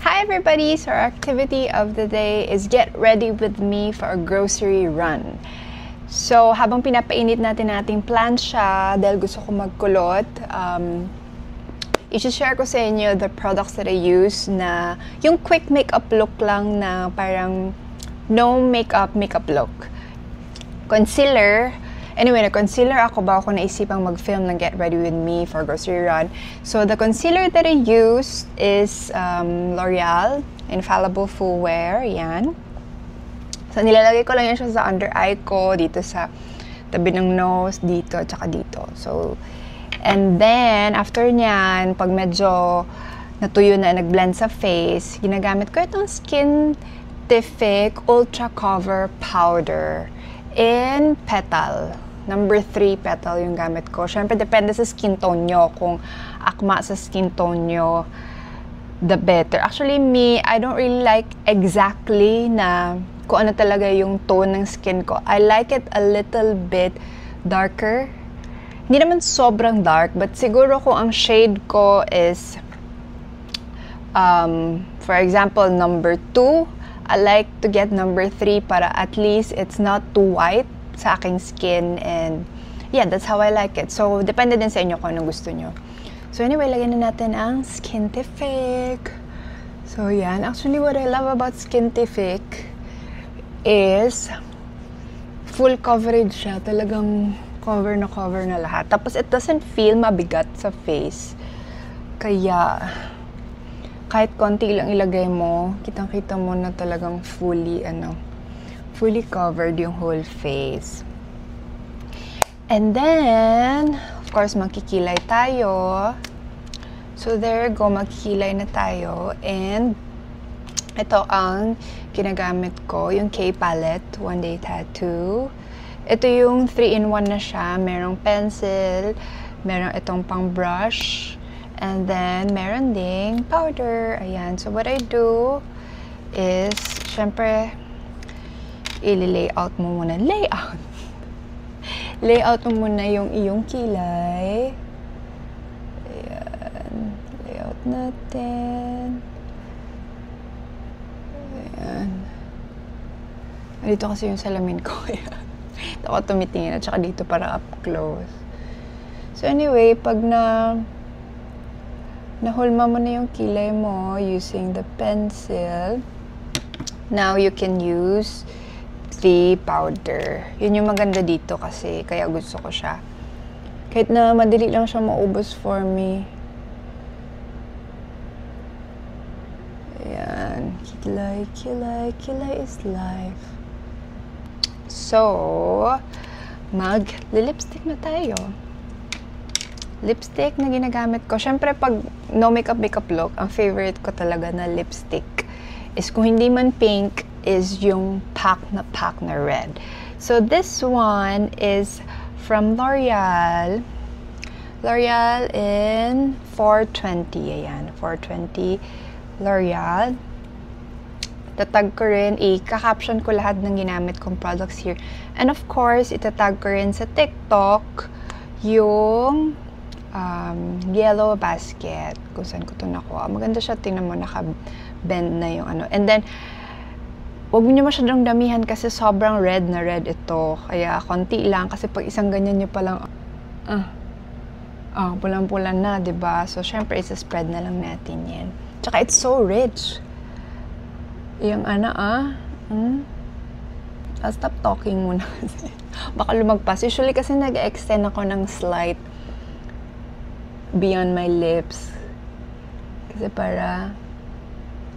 Hi everybody! So our activity of the day is get ready with me for a grocery run. So habang pinapainit natin ating plancha dahil gusto ko magkulot, i-share ko sa inyo the products that I use na yung quick makeup look lang na parang no makeup look. Concealer. Anyway, na-concealer ako ba ako naisipang mag-film ng Get Ready With Me for Grocery Run. So, the concealer that I use is L'Oreal Infallible Full Wear. Yan. So, nilalagay ko lang yan siya sa under eye ko, dito sa tabi ng nose, dito, tsaka dito. So, and then, after nyan, pag medyo natuyo na, nag-blend sa face, ginagamit ko itong Skintific Ultra Cover Powder in Petal. Number 3 petal yung gamit ko. Siyempre, depende sa skin tone nyo. Kung akma sa skin tone nyo, the better. Actually, me, I don't really like exactly na kung ano talaga yung tone ng skin ko. I like it a little bit darker. Hindi naman sobrang dark, but siguro kung ang shade ko is, for example, number 2, I like to get number 3 para at least it's not too white sa aking skin, and yeah, that's how I like it. So, depende din sa inyo kung anong gusto nyo. So, anyway, lagyan na natin ang Skintific. So, yan. Actually, what I love about Skintific is full coverage siya. Talagang cover na lahat. Tapos, it doesn't feel mabigat sa face. Kaya, kahit konti lang ilagay mo, kitang-kita mo na talagang fully covered yung whole face. And then, of course, magkikilay tayo. So, there you go, magkikilay na tayo. And, ito ang ginagamit ko, yung K-Palette One Day Tattoo. Ito yung 3-in-1 na siya. Merong pencil, merong itong pang brush, and then, meron ding powder. Ayan. So, what I do is, syempre, i-layout mo muna. Layout mo muna yung iyong kilay. Ayan. Layout natin. Ayan. Dito kasi yung salamin ko. Ayan. Ito ako tumitingin. At saka dito para up close. So, anyway, pag nahulma mo na yung kilay mo using the pencil, now you can use the powder. Yun yung maganda dito kasi kaya gusto ko siya. Kahit na madali lang siya maubos for me. Ayan. Kilay is life. So, mag-lipstick na tayo. Lipstick na ginagamit ko. Siyempre, pag no makeup look, ang favorite ko talaga na lipstick is kung hindi man pink, is yung pack na red. So, this one is from L'Oreal. L'Oreal in 420. Ayan, 420 L'Oreal. Itatag ko rin, i-caption ko lahat ng ginamit kong products here. And of course, itatag ko rin sa TikTok yung yellow basket. Kung saan ko ito nakuha. Maganda siya, tingnan mo, naka-bend na yung ano. And then, huwag nyo masyadong damihan kasi sobrang red na red ito. Kaya, konti lang. Kasi pag isang ganyan nyo palang, pulang-pulan na, diba? So, syempre, isa-spread na lang natin yan. Tsaka, it's so rich. Yung I'll stop talking muna kasi baka lumagpas. Usually, kasi nag-extend ako ng slight beyond my lips. Kasi para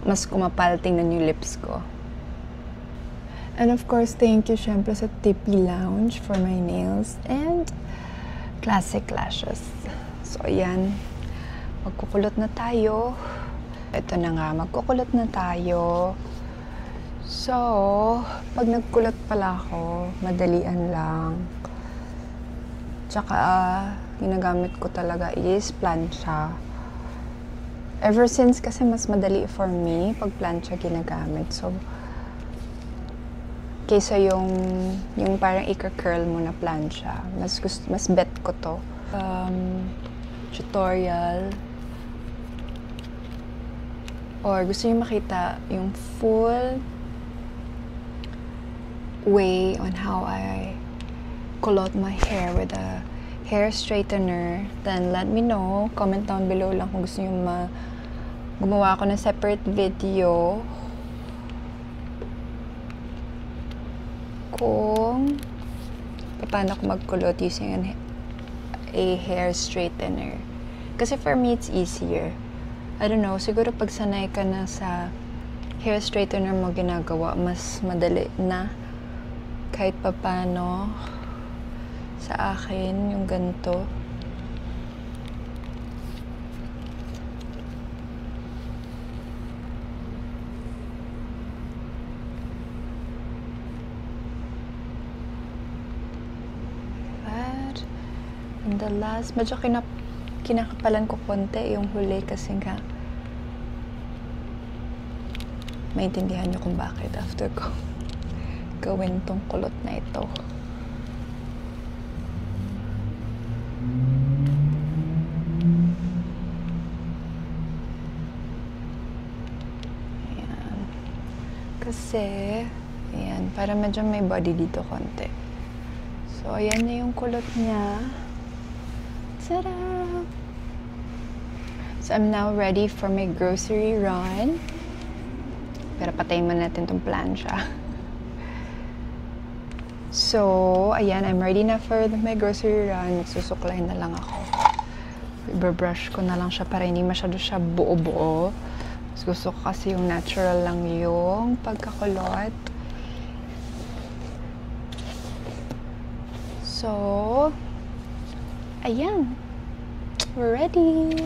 mas kumapal tingnan yung lips ko. And of course, thank you syempre sa Tippy Lounge for my nails and classic lashes. So, ayan. Magkukulot na tayo. Ito na nga, magkukulot na tayo. So, pag nagkulot pala ako, madalian lang. Tsaka, ginagamit ko talaga is plancha. Ever since kasi mas madali for me pag plancha ginagamit. So, kaysa yung parang ika-curl mo na plancha. Mas bet ko to. Tutorial. or gusto niyo makita yung full way on how I kulot my hair with a hair straightener, then let me know. Comment down below lang kung gusto niyo gumawa ako ng separate video kung paano ako magkulot using a hair straightener. Kasi for me, it's easier. I don't know, siguro pag sanay ka na sa hair straightener mo ginagawa, mas madali na kahit papano. Sa akin, yung ganito. And the last, medyo kinakapalan ko konti yung huli kasi nga maintindihan nyo kung bakit after ko gawin tong kulot na ito. Ayan. Kasi, ayan, para medyo may body dito konti. So, ayan na yung kulot niya. Ta-da! So, I'm now ready for my grocery run. Pero patayin muna natin itong plancha. So, ayan, I'm ready na for my grocery run. Susuklayin na lang ako. Ibabrush ko na lang siya para hindi masyado siya buo-buo. Gusto ko kasi yung natural lang yung pagkakulot. So, ayan. We're ready.